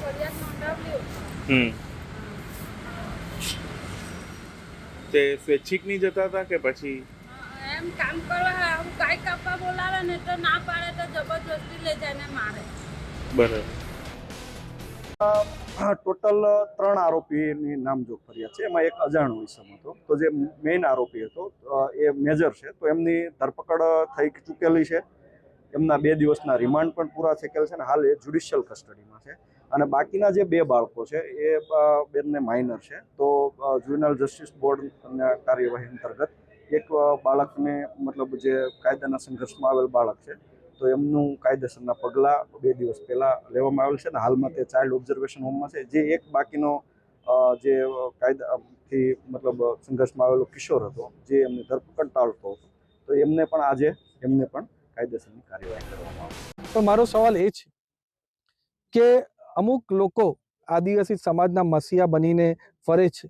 ફરિયાદ નોંધાવલી તે સ્વૈચ્છિક નહીં જતા હતા કે પછી એમ કામ કરવા હું ગાય કાપવા બોલાવે ને તો ના પાડે તો જબરજસ્તી લઈ જાય ને મારે. બરાબર. ટોટલ 3 આરોપીની નામજોગ ફરિયાદ છે. એમાં એક અજાણ્યો ઇસમ હતો, તો જે મેઇન આરોપી હતો એ મેજર છે, તો એમની ધરપકડ થઈ ચૂકેલી છે. એમના 2 દિવસના રિમાન્ડ પણ પૂરા થયેલ છે અને હાલ એ જ્યુડિશિયલ કસ્ટડીમાં છે. અને બાકીના જે 2 બાળકો છે એ બંને માઇનર છે. તો જ્યુવેનાઇલ જસ્ટિસ બોર્ડના કાર્યવાહી અંતર્ગત એક બાળકને મતલબ જે કાયદાના સંઘર્ષમાં આવેલ બાળક છે, તો એમનું કાયદેસરના પગલાં 2 દિવસ પહેલાં લેવામાં આવેલ છે અને હાલમાં તે ચાઇલ્ડ ઓબ્ઝર્વેશન હોમમાં છે. જે એક બાકીનો જે કાયદાથી મતલબ સંઘર્ષમાં આવેલો કિશોર હતો, જે એમની ધરપકડ ટાળતો હતો, તો એમને પણ આજે કાયદેસરની કાર્યવાહી કરવામાં આવશે. તો મારો સવાલ એ છે કે અમુક લોકો આદિવાસી સમાજના મસીહા બનીને ફરે છે,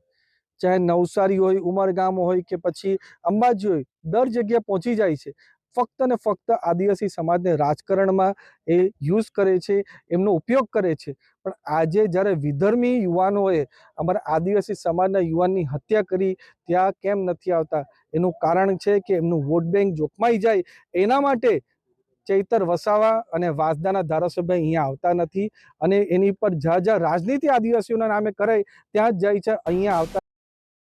ચાહે નવસારી હોય, ઉમરગામ હોય કે પછી અંબાજી હોય, દર જગ્યાએ પહોંચી જાય છે. ફક્ત ને ફક્ત આદિવાસી સમાજને રાજકારણમાં એ યુઝ કરે છે, એમનો ઉપયોગ કરે છે. પણ આજે જ્યારે વિધર્મી યુવાનોએ અમારા આદિવાસી સમાજના યુવાનની હત્યા કરી, ત્યાં કેમ નથી આવતા? એનું કારણ છે કે એમનું વોટ બેંક જોખમાઈ જાય, એના માટે ચૈતર વસાવા અને વાંસદાના ધારાસભ્ય અહીંયા આવતા નથી અને એની પર જ્યાં રાજનીતિ આદિવાસીઓના નામે કરાય ત્યાં જ જાય છે, અહીંયા આવતા